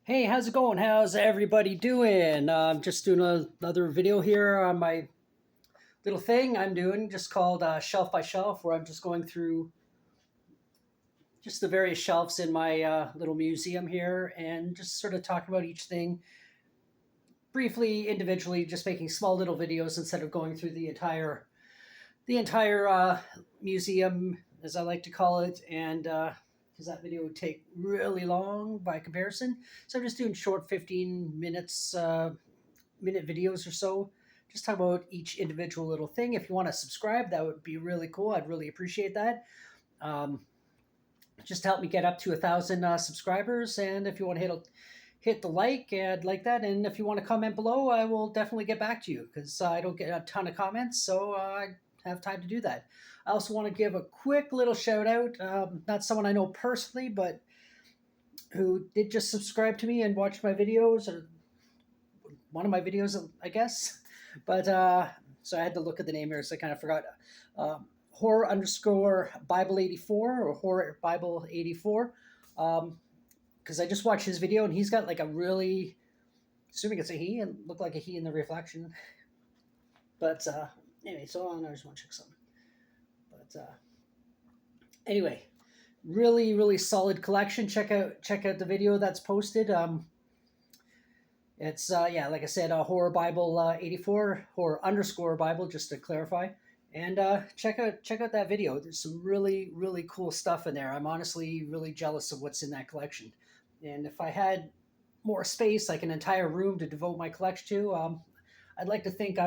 Hey, how's it going? How's everybody doing? Just doing another video here on my little thing I'm doing, just called Shelf by Shelf, where I'm just going through just the various shelves in my little museum here and just sort of talking about each thing briefly, individually, just making small little videos instead of going through the entire museum, as I like to call it, and because that video would take really long by comparison. So I'm just doing short 15 minutes, minute videos or so. Just talk about each individual little thing. If you want to subscribe, that would be really cool. I'd really appreciate that. Um, just help me get up to 1,000 subscribers. And if you want to hit the like, I'd like that. And if you want to comment below, I will definitely get back to you because I don't get a ton of comments, so I have time to do that. I also want to give a quick little shout out, not someone I know personally, but who did just subscribe to me and watch my videos, or one of my videos, I guess. But so I had to look at the name here, so I kind of forgot. Horror underscore Bible 84 or Horror Bible 84. Because I just watched his video and he's got like a really, assuming it's a he, and looked like a he in the reflection. But anyway, so I just want to check something. But anyway, really solid collection. Check out the video that's posted. It's yeah, like I said, Horror Bible 84, Horror underscore Bible, just to clarify. And check out that video. There's some really cool stuff in there. I'm honestly really jealous of what's in that collection. And if I had more space, like an entire room to devote my collection to, I'd like to think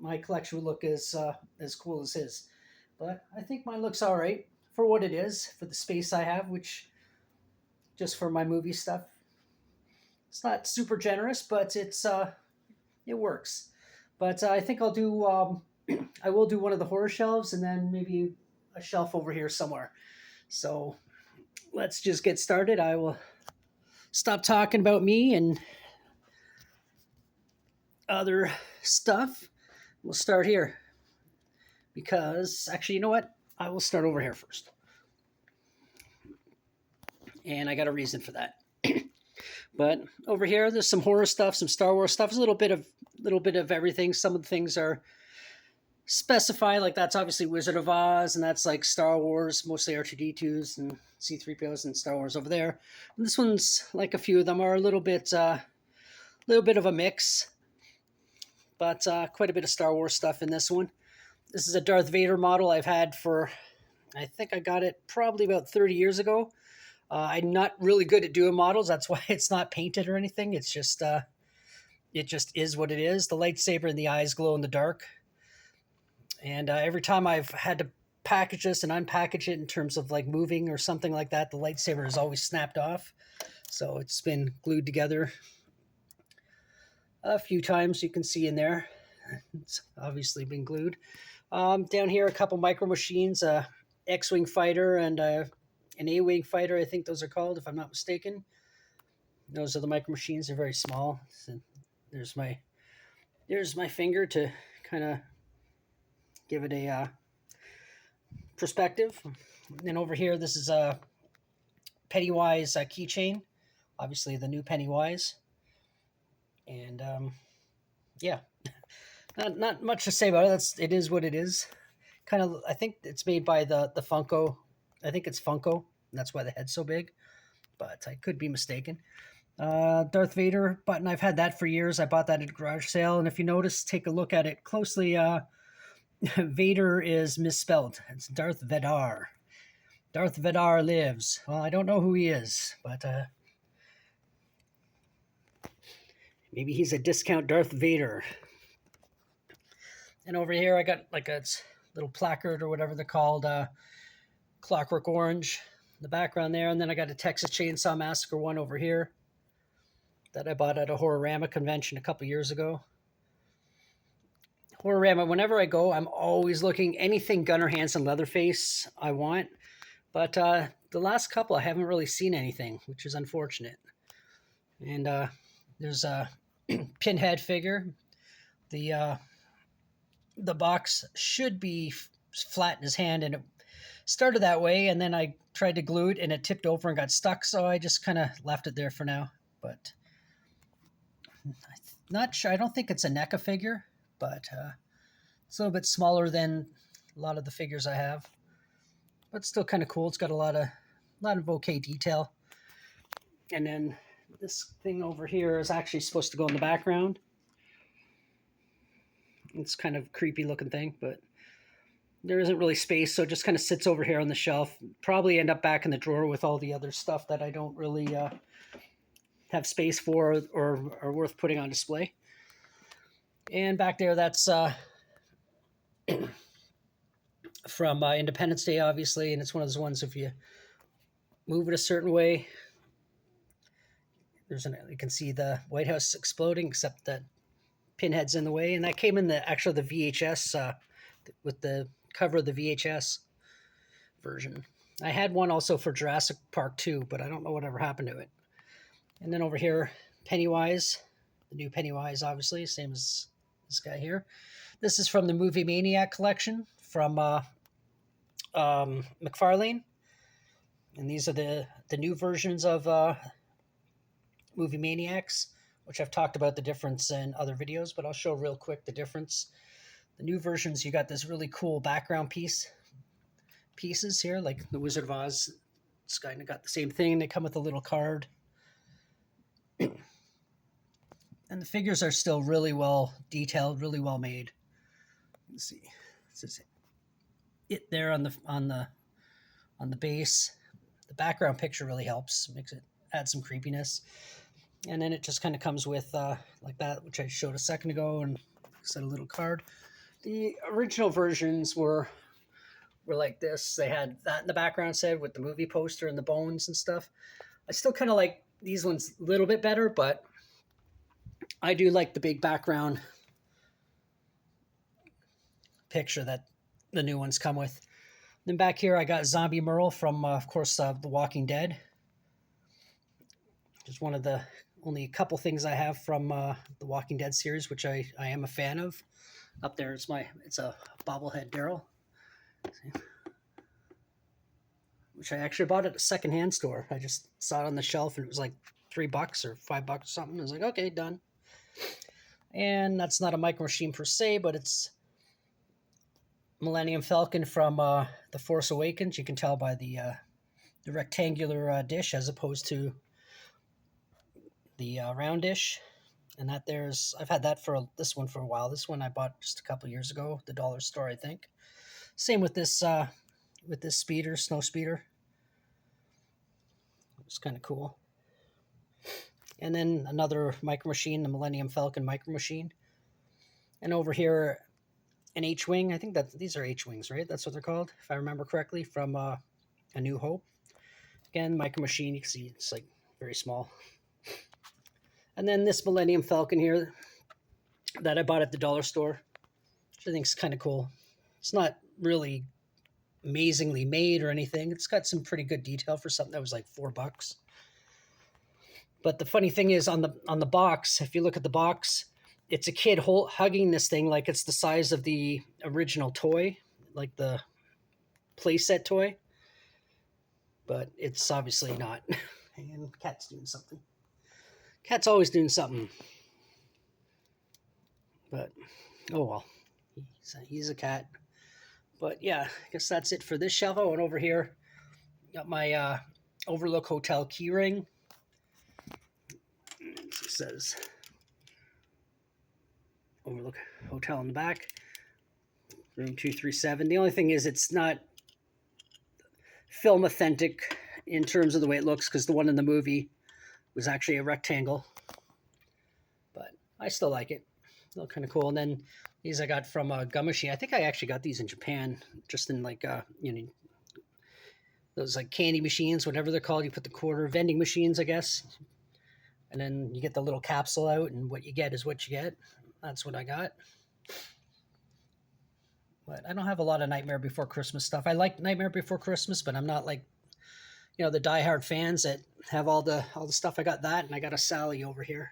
my collection would look as cool as his. But I think mine looks all right for what it is, for the space I have, which just for my movie stuff. It's not super generous, but it works. But I think I'll do I will do one of the horror shelves and then maybe a shelf over here somewhere. So let's just get started. I will stop talking about me and other stuff. We'll start here because actually, you know what? I will start over here first. And I got a reason for that. But over here, there's some horror stuff, some Star Wars stuff, a little bit of everything. Some of the things are specified, like that's obviously Wizard of Oz, and that's like Star Wars, mostly R2D2s and C3POs and Star Wars over there. And this one's like a few of them are a little bit of a mix, but quite a bit of Star Wars stuff in this one. This is a Darth Vader model I've had for, I think I got it probably about 30 years ago. I'm not really good at doing models. That's why it's not painted or anything. It's just it just is what it is. The lightsaber and the eyes glow in the dark. And every time I've had to package this and unpackage it in terms of like moving or something like that, the lightsaber is always snapped off. So it's been glued together a few times. You can see in there. It's obviously been glued. Down here, a couple micro machines, a X-Wing fighter and an A-Wing fighter, I think those are called, if I'm not mistaken. Those are the micro machines. They're very small. So there's my finger to kind of give it a perspective. And over here, this is a Pennywise keychain, obviously the new Pennywise. And yeah, not much to say about it. It is what it is. Kind of, I think it's made by the Funko. I think it's Funko, and that's why the head's so big, but I could be mistaken. Darth Vader button, I've had that for years. I bought that at a garage sale, and if you notice, take a look at it closely. Vader is misspelled. It's Darth Vader. Darth Vader lives. Well, I don't know who he is, but maybe he's a discount Darth Vader. And over here, I got like a little placard or whatever they're called, Clockwork Orange, the background there. And then I got a Texas Chainsaw Massacre one over here that I bought at a Horrorama convention a couple years ago. Horrorama, whenever I go, I'm always looking anything Gunnar Hansen Leatherface I want. But the last couple, I haven't really seen anything, which is unfortunate. And there's a Pinhead figure. The box should be flat in his hand, and it started that way, and then I tried to glue it, and it tipped over and got stuck, so I just kind of left it there for now. but not sure. I don't think it's a NECA figure, but it's a little bit smaller than a lot of the figures I have, but still kind of cool. It's got a lot of okay detail. And then this thing over here is actually supposed to go in the background. It's kind of creepy looking thing, but there isn't really space, so it just kind of sits over here on the shelf. Probably end up back in the drawer with all the other stuff that I don't really have space for or are worth putting on display. And back there, that's from Independence Day, obviously, and it's one of those ones if you move it a certain way, you can see the White House exploding, except that pinhead's in the way, and that came in the VHS with the cover of the VHS version. I had one also for Jurassic Park 2, but I don't know whatever happened to it. And then over here, Pennywise, the new Pennywise, obviously, same as this guy here. This is from the Movie Maniac collection from McFarlane. And these are the new versions of Movie Maniacs, which I've talked about the difference in other videos, but I'll show real quick the difference. The new versions, you got this really cool background pieces here, like the Wizard of Oz. It's kind of got the same thing. They come with a little card. And the figures are still really well detailed, really well made. Let's see. This is it there on the base. The background picture really helps, makes it add some creepiness. And then it just kind of comes with like that, which I showed a second ago, and set a little card. The original versions were like this. They had that in the background said with the movie poster and the bones and stuff. I still kind of like these ones a little bit better, but I do like the big background picture that the new ones come with. Then back here, I got Zombie Merle from, of course, The Walking Dead. Just one of the only a couple things I have from The Walking Dead series, which I am a fan of. Up there, it's a bobblehead Daryl, which I actually bought at a secondhand store. I just saw it on the shelf and it was like $3 or $5 or something. I was like, okay, done. And that's not a micro machine per se, but it's Millennium Falcon from The Force Awakens. You can tell by the rectangular dish as opposed to the round dish. And that I've had that this one for a while. This one I bought just a couple years ago, the dollar store, I think. Same with this speeder, snow speeder. It's kind of cool. And then another micro machine, the Millennium Falcon micro machine. And over here, an H-wing. I think that these are H-wings, right? That's what they're called, if I remember correctly, from A New Hope. Again, micro machine. You can see it's like very small. And then this Millennium Falcon here that I bought at the dollar store, which I think is kind of cool. It's not really amazingly made or anything. It's got some pretty good detail for something that was like $4. But the funny thing is on the box, if you look at the box, it's a kid hugging this thing like it's the size of the original toy, like the playset toy. But it's obviously not. And cat's doing something. Cat's always doing something. But, oh well. He's a cat. But yeah, I guess that's it for this shelf. I went over here. Got my Overlook Hotel key ring. It says Overlook Hotel in the back. Room 237. The only thing is it's not film authentic in terms of the way it looks, because the one in the movie was actually a rectangle. But I still like it. They look kind of cool. And then these I got from a gum machine. I think I actually got these in Japan, just in like those like candy machines, whatever they're called. You put the quarter vending machines, I guess. And then you get the little capsule out, and what you get is what you get. That's what I got. But I don't have a lot of Nightmare Before Christmas stuff. I like Nightmare Before Christmas, but I'm not like, the diehard fans that have all the stuff. I got that, and I got a Sally over here.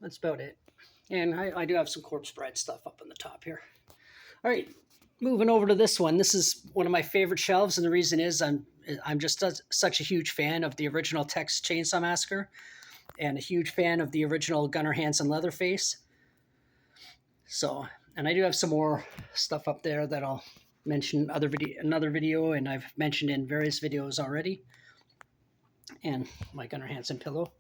That's about it. And I do have some Corpse Bride stuff up on the top here. All right, moving over to this one. This is one of my favorite shelves, and the reason is I'm just such a huge fan of the original Texas Chainsaw Massacre. and a huge fan of the original Gunnar Hansen Leatherface. So, and I do have some more stuff up there that I'll mention another video, and I've mentioned in various videos already. And my Gunnar Hansen pillow,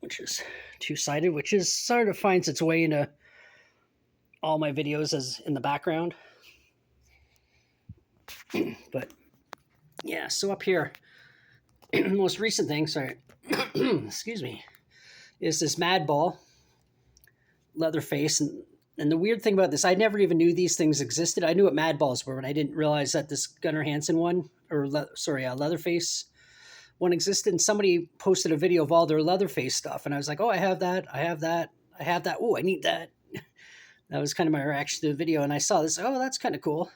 which is two-sided, which is sort of finds its way into all my videos as in the background. But yeah, so up here, the most recent thing, sorry, excuse me, is this Madball Leatherface. And the weird thing about this, I never even knew these things existed. I knew what Madballs were, but I didn't realize that this Gunnar Hansen one, Leatherface one existed. And somebody posted a video of all their Leatherface stuff. And I was like, oh, I have that. I have that. I have that. Oh, I need that. That was kind of my reaction to the video. And I saw this. Oh, that's kind of cool.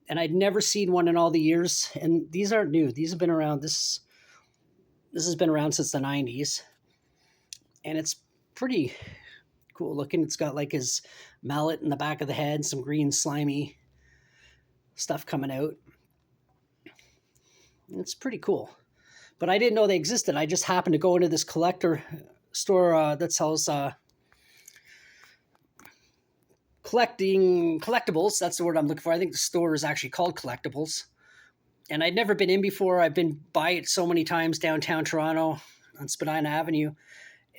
And I'd never seen one in all the years. And these aren't new. These have been around. This has been around since the 90s. And it's pretty cool looking. It's got like his mallet in the back of the head, some green slimy stuff coming out. It's pretty cool. But I didn't know they existed. I just happened to go into this collector store that sells collectibles. That's the word I'm looking for. I think the store is actually called Collectibles. And I'd never been in before. I've been by it so many times downtown Toronto on Spadina Avenue.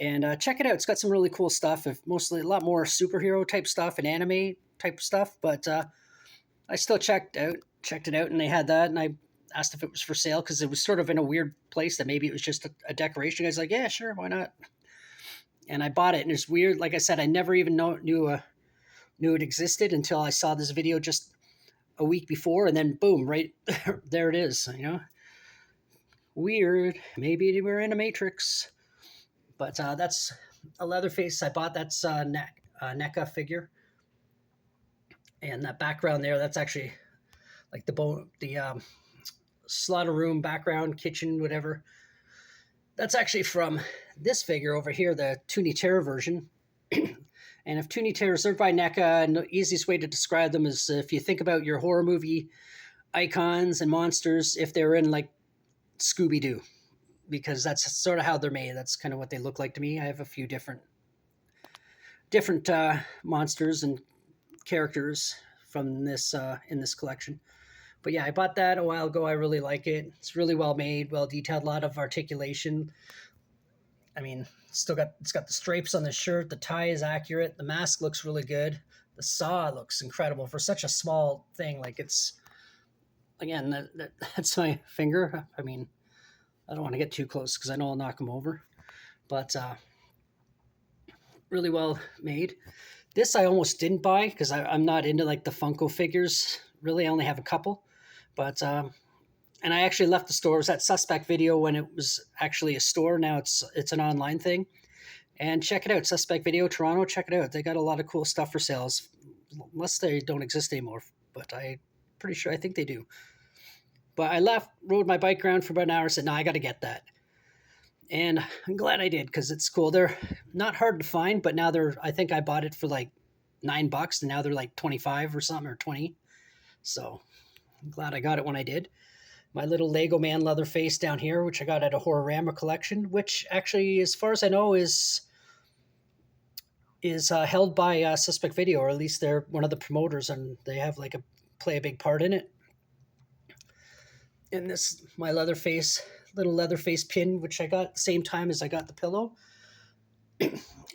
And check it out. It's got some really cool stuff. Mostly a lot more superhero type stuff and anime type stuff. But I still checked it out, and they had that. And I asked if it was for sale because it was sort of in a weird place that maybe it was just a decoration. I was like, yeah, sure, why not? And I bought it, and it's weird. Like I said, I never even knew it existed until I saw this video just a week before, and then boom, right there it is. Weird. Maybe we're in a Matrix. But that's a Leatherface I bought. That's a NECA figure. And that background there, that's actually like the slaughter room background, kitchen, whatever. That's actually from this figure over here, the Toonie Terror version. And if Toonie Terror is served by NECA, and the easiest way to describe them is if you think about your horror movie icons and monsters, if they're in like Scooby-Doo. Because that's sort of how they're made. That's kind of what they look like to me. I have a few different monsters and characters from this in this collection. But yeah, I bought that a while ago. I really like it. It's really well made, well detailed, a lot of articulation. I mean, it's got the stripes on the shirt. The tie is accurate. The mask looks really good. The saw looks incredible for such a small thing. Like it's, again, that's my finger. I mean, I don't want to get too close because I know I'll knock them over. But really well made. This I almost didn't buy because I'm not into like the Funko figures. Really, I only have a couple. But and I actually left the store. It was at Suspect Video when it was actually a store. Now it's an online thing. And check it out, Suspect Video Toronto. Check it out. They got a lot of cool stuff for sales, unless they don't exist anymore. But I'm pretty sure I think they do. But I rode my bike around for about an hour, said, no, I got to get that. And I'm glad I did because it's cool. They're not hard to find, but now I think I bought it for like $9 and now they're like 25 or something, or 20. So I'm glad I got it when I did. My little Lego Man Leatherface down here, which I got at a Horrorama collection, which actually, as far as I know, is held by Suspect Video, or at least they're one of the promoters, and they have play a big part in it. And this, my little Leatherface pin, which I got at the same time as I got the pillow.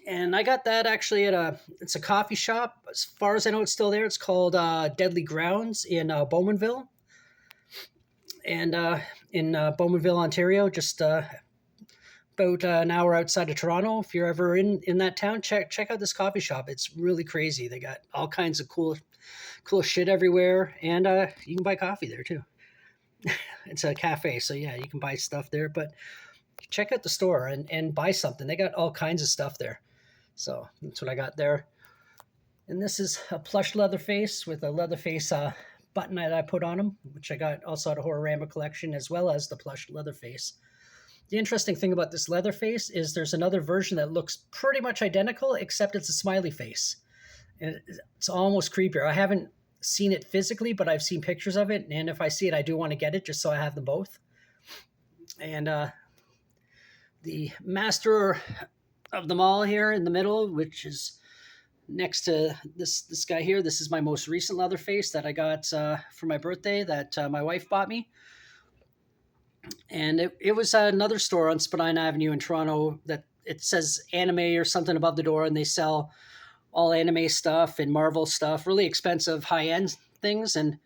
And I got that actually at it's a coffee shop. As far as I know, it's still there. It's called Deadly Grounds in Bowmanville. And in Bowmanville, Ontario, just about an hour outside of Toronto. If you're ever in that town, check out this coffee shop. It's really crazy. They got all kinds of cool shit everywhere. And you can buy coffee there too. It's a cafe, so yeah, you can buy stuff there, but check out the store and buy something. They got all kinds of stuff there. So that's what I got there. And this is a plush Leatherface with a Leatherface button that I put on him, which I got also at a Horrorama collection, as well as the plush Leatherface. The interesting thing about this Leatherface is there's another version that looks pretty much identical, except it's a smiley face. And it's almost creepier. I haven't seen it physically, but I've seen pictures of it, and if I see it, I do want to get it just so I have them both. And the master of them all here in the middle, which is next to this guy here. This is my most recent Leatherface that I got for my birthday that my wife bought me. And it was another store on Spadina Avenue in Toronto that it says anime or something above the door, and they sell all anime stuff and Marvel stuff, really expensive, high-end things. And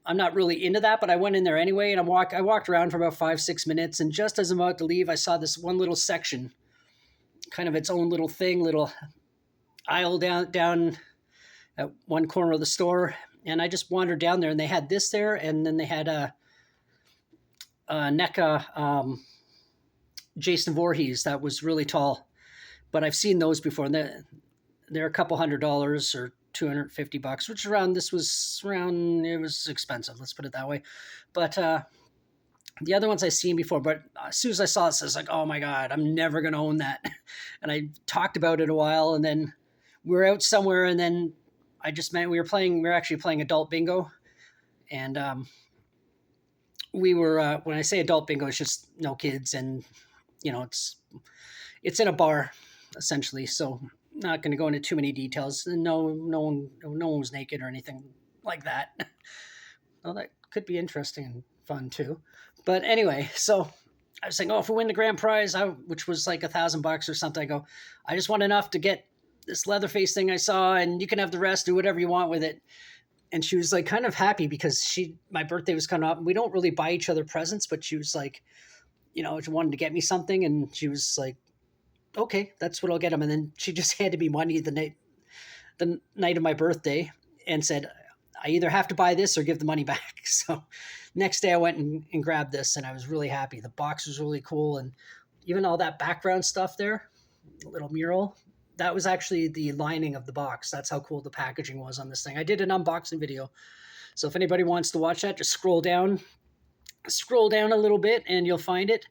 I'm not really into that, but I went in there anyway, and I walked around for about 5-6 minutes, and just as I'm about to leave, I saw this one little section, kind of its own little thing, little aisle down at one corner of the store, and I just wandered down there, and they had this there, and then they had a NECA Jason Voorhees that was really tall, but I've seen those before, and they're a couple $100 or $250, which it was expensive, let's put it that way. But the other ones I've seen before, but as soon as I saw it, I was like, oh my God, I'm never going to own that. And I talked about it a while, and then we were out somewhere, and then we were actually playing adult bingo. And we were, when I say adult bingo, it's just no kids, and it's in a bar essentially. So not going to go into too many details. No one was naked or anything like that. Well, that could be interesting and fun too. But anyway, so I was saying, if we win the grand prize, which was like $1,000 or something, I go, I just want enough to get this Leatherface thing I saw, and you can have the rest, do whatever you want with it. And she was like kind of happy because my birthday was coming up. We don't really buy each other presents, but she was like, she wanted to get me something, and she was like, okay, that's what I'll get him. And then she just handed me money the night of my birthday and said, I either have to buy this or give the money back. So next day I went and grabbed this, and I was really happy. The box was really cool, and even all that background stuff there, the little mural, that was actually the lining of the box. That's how cool the packaging was on this thing. I did an unboxing video. So if anybody wants to watch that, just scroll down a little bit and you'll find it,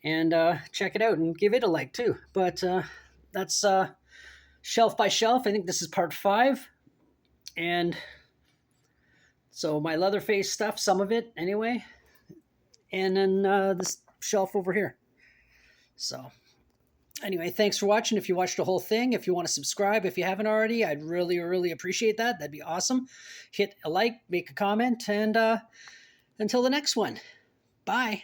and check it out and give it a like too. But that's shelf by shelf. I think this is part 5. And so my Leatherface stuff, some of it anyway, and then this shelf over here. So anyway, thanks for watching. If you watched the whole thing, if you want to subscribe, if you haven't already, I'd really, really appreciate that. That'd be awesome. Hit a like, make a comment, and until the next one, bye.